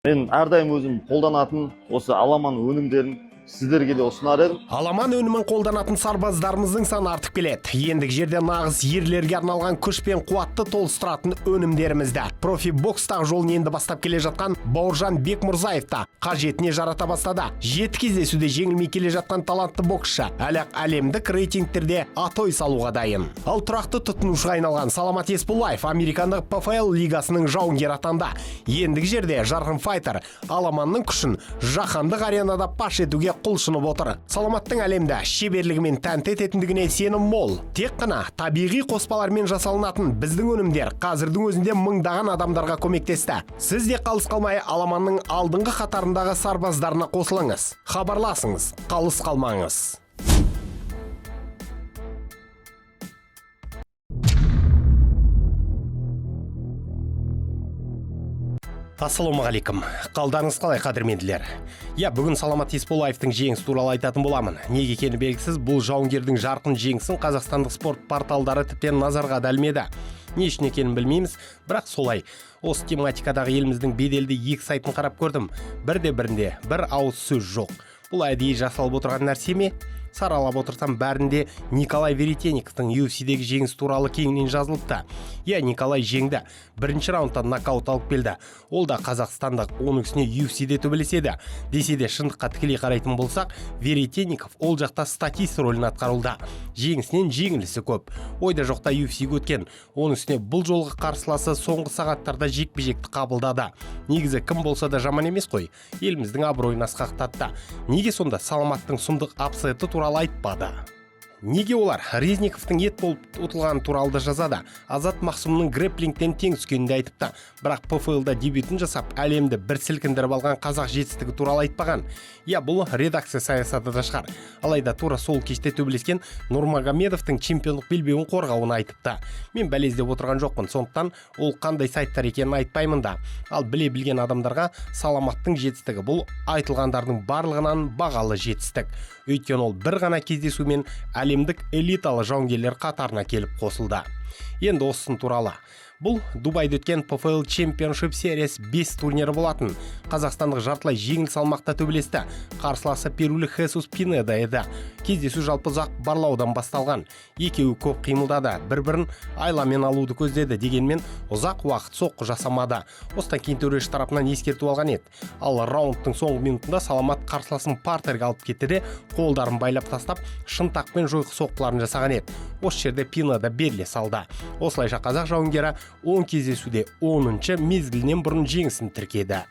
Мен әрдайым өзім қолданатын осы аламан өнімдерін сіздерге де ұсынар едім. Аламан өнімін қолданатын сарбаздарымыздың саны артып келеді. Ендігі жерде нағыз ерлерге арналған күш пен қуатты толыстыратын өнімдерімізді профи бокстағы жолын енді бастап келе жатқан Бауыржан Бекмұрзаев та қажетіне жарата бастады. 7 кездесуде жеңілмей келе жатқан талантты боксшы әлі әлемдік рейтингтерде атой салуға дайын. Ал тұрақты тұтынушыға айналған Саламат Еспулаев американдық ПФЛ лигасының жауынгері атанды. Ендігі жерде жарқын файтер аламанның күшін жаһандық аренада паш етуге құлшынып отыр. Саламаттың әлемді шеберлігімен тәнті ететіндігіне сенім мол. Тек қана табиғи қоспалармен жасалынатын біздің өнімдер қазірдің өзінде мыңдаған адамдарға көмектесті. Сіз де қалыс қалмай аламанның алдыңғы қатарындағы сарбаздарына қосылыңыз. Хабарласыңыз, қалыс қалмаңыз. Ассалаумағалейкум. Қалдарыңыз қалай, қадірменділер? Бүгін Саламат Еспулаевтың жеңісі туралы айтатын боламын. Неге екені белгісіз, бұл жауынгердің жарқын жеңісін қазақстандық спорт порталдары тіптен назарға да ілмеді. Не үшін екенін білмейміз, бірақ солай. Осы тематикадағы еліміздің беделді екі сайтын қарап көрдім. Бірінде бір ауыз сөз жоқ. Бұл әдейі жасалып отырған нәрсе ме? Саралап отырсам бәрінде Николай Веретенниковтың UFC-дегі жеңіс туралы кеңінен жазылыпты. Николай жеңді. Бірінші раундтан нокаут алып келді. Ол да қазақстандық, оның үстіне UFC-де төбелеседі. Десе де шындыққа тікелей қарайтын болсақ, Веретенников ол жақта статист рөлін атқарылды. Жеңісінен жеңілісі көп. Ойда жоқта UFC-ге өткен. Оның үстіне бұл жолғы қарсыласы соңғы сағаттарда жекпе-жекті қабылдады. Негізі кім болса да жаман емес қой. Еліміздің абыройын асқақтатты. Неге сонда Саламаттың сұмдық апсеті туралы айтпады? Неге олар Резниковтың ет болып ұтылған туралы жазады? Азат Мақсумның грэпплингтен тең түскенінде айтыпты. Бірақ ПФЛ-да дебютін жасап, әлемді бір сілкіндіріп алған қазақ жетістігі туралы айтпаған. Бұл редакция саясаты да шығар. Алайда тура сол кеште төбелескен Нұрмагомедовтың чемпионлық белбеуін қорғауын айтыпты. Мен бәлездеп отырған жоқпын, сондықтан ол қандай сайттар екенін айтпаймын да. Ал біле білген адамдарға Саламаттың жетістігі бұл айтылғандардың барлығынан бағалы жетістік. Өйткені ол бір ғана кездесумен әлемдік элиталы жауынгерлер қатарына келіп қосылды. Енді осысын туралы. Бұл Дубайда өткен ПФЛ Championship Series 5 турнирі болатын. Қазақстандық жартылай жеңіл салмақта төбелесті. Қарсыласы перулік Хесус Пинеда еді. Кездесу жалпы ұзақ барлаудан басталған. Екеуі көп қимылдады, бір-бірін айламен алуды көздеді, дегенмен ұзақ уақыт соққы жасамады. Осыдан кейін төреші тарапынан ескерту алған еді. Ал раундтың соңғы минутында Саламат қарсыласын партерге алып кетті де, қолдарын байлап тастап, шынтақпен жойқы соққыларын жасаған еді. Осы жерде Пинеда беріле салды. Осылайша қазақ жауынгері 10 кездесуде 10-шы мезгілінен бұрын жеңісін тіркеді.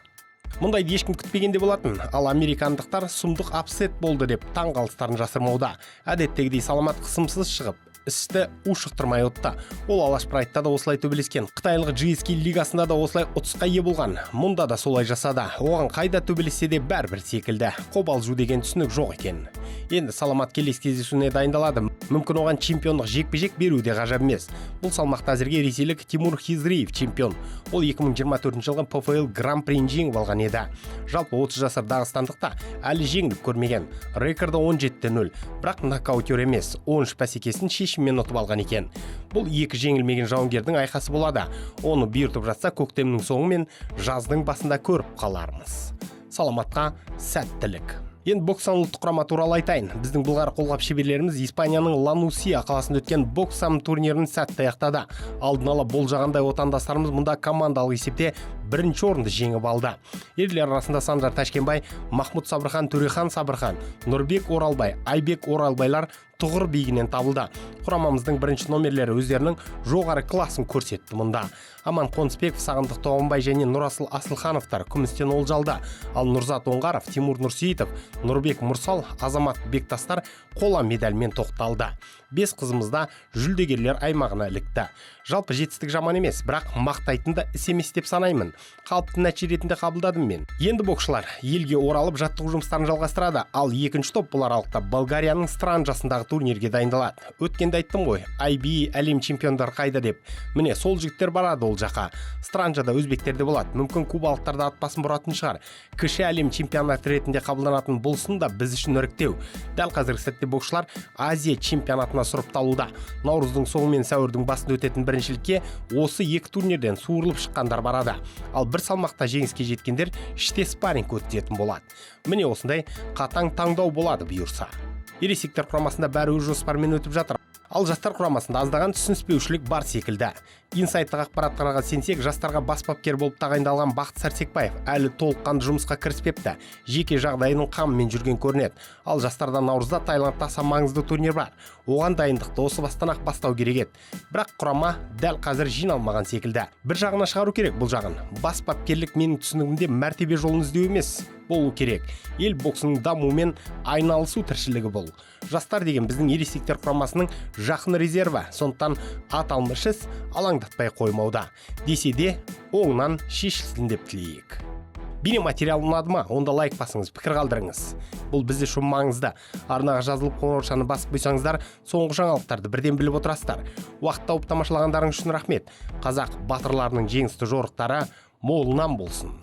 Мұндайды ешкім күтпегенде болатын, ал американдықтар сұмдық апсет болды деп таңғалыстарын жасырмауда. Әдеттегідей Саламат қысымсыз шығып, істі ушықтырмай ұтты. Ол Алаш Прайдта да осылай төбелескен. Қытайлық GSK лигасында да осылай ұтысқа ие болған. Мұнда да солай жасады. Оған қайда төбелессе де бәрібір секілді. Қобалжу деген түсінік жоқ екен. Енді Саламат келесі кездесуіне дайындалады. Мүмкін оған чемпиондық жекпе-жек беруде ғажап емес. Бұл салмақта әзірге ресейлік Тимур Хизриев чемпион. Ол 2024 жылғы ПФЛ Гран-приін жеңіп алған еді. Жалпы 30 жасар дағыстандықта әлі жеңіліп көрмеген. Рекорды 17-0, бірақ нокаутер емес, 10 бәсекесін шешіммен ұтып алған екен. Бұл екі жеңілмеген жауынгердің айқасы болады. Оны бұйыртып жатса көктемнің соңы мен жаздың басында көріп қалармыз. Саламатқа сәттілік. Енді бокстан ұлттық құрама туралы айтайын. Біздің былғары қолғап шеберлеріміз Испанияның Ланусия қаласында өткен боксам турнирін сәтті аяқтады. Алдын ала болжағандай отандастарымыз мұнда командалық есепте бірінші орынды жеңіп алды. Ерлер арасында Санжар Ташкенбай, Махмуд Сабырхан, Төрехан Сабырхан, Нұрбек Оралбай, Айбек Оралбайлар тұғыр биігінен табылды. Құрамамыздың бірінші номерлері өздерінің жоғары класын көрсетті мұнда. Аман Қонысбеков, Сағындық Тоғынбай және Нұрасыл Асылхановтар күмістен олжалды. Ал Нұрзат Оңғаров, Тимур Нұрсейітов, Нұрбек Мұрсал, Азамат Бектастар қола медальмен тоқталды. 5 қызымызда жүлдегерлер аймағына ілікті. Жалпы жетістік жаман емес, бірақ мақтайтынды іс емес деп санаймын. Қалыпты нәтиже ретінде қабылдадым мен. Енді боксшылар елге оралып жаттығу жұмыстарын жалғастырады. Ал екінші топ бұл аралықта Болгарияның Странджасындағы турнирге дайындалады. Өткенде айттым ғой, IBE әлем чемпиондар қайда деп. Міне сол жігіттер барады ол жаққа. Странжада өзбектерде болады. Мүмкін кубалықтарда ат басын бұратын шығар. Кіші әлем чемпионаты ретінде қабылданатын болсын да біз үшін іріктеу. Дәл қазіргі сәтте боксшылар Азия чемпионатына сұрыпталуда. Наурыздың соңы мен сәуірдің басында өтетін біріншілікке осы екі турнирден суырылып шыққандар барады. Ал бір салмақта жеңіске жеткендер іште спарринг өткізетін болады. Міне осындай қатаң таңдау болады бұйырса. Ересектер құрамасында бәрі өз жоспарымен өтіп жатыр. Ал жастар құрамасында аздаған түсініспеушілік бар секілді. Инсайттық ақпараттарға сенсек, жастарға бас бапкер болып тағайындалған Бақыт Сәрсекбаев әлі толыққанды жұмысқа кіріспепті. Жеке жағдайының қамымен жүрген көрінеді. Ал жастарда наурызда Таиландта аса маңызды турнир бар. Оған дайындықты осы бастан-ақ бастау керек еді. Бірақ құрама дәл қазір жиналмаған секілді. Бір жағына шығару керек бұл жағын. Бас бапкерлік менің түсінігімде мәртебе жолын іздеу емес болу керек. Ел боксының дамуымен айналысу тіршілігі бұл. Жастар деген біздің ересектер құрамасының жақын резерві. Сондықтан аталмыш іс алаңдатпай қоймауда. Десе де оңынан шешілсін деп тілейік. Бейнематериал ұнады ма? Онда лайк басыңыз, пікір қалдырыңыз. Бұл бізде үшін маңызды. Арнаға жазылып қоңыраушаны басып қойсаңыздар, соңғы жаңалықтарды бірден біліп отырасыздар. Уақыт тауып тамашалағандарыңыз үшін рахмет. Қазақ батырларының жеңісті жорықтары молынан болсын.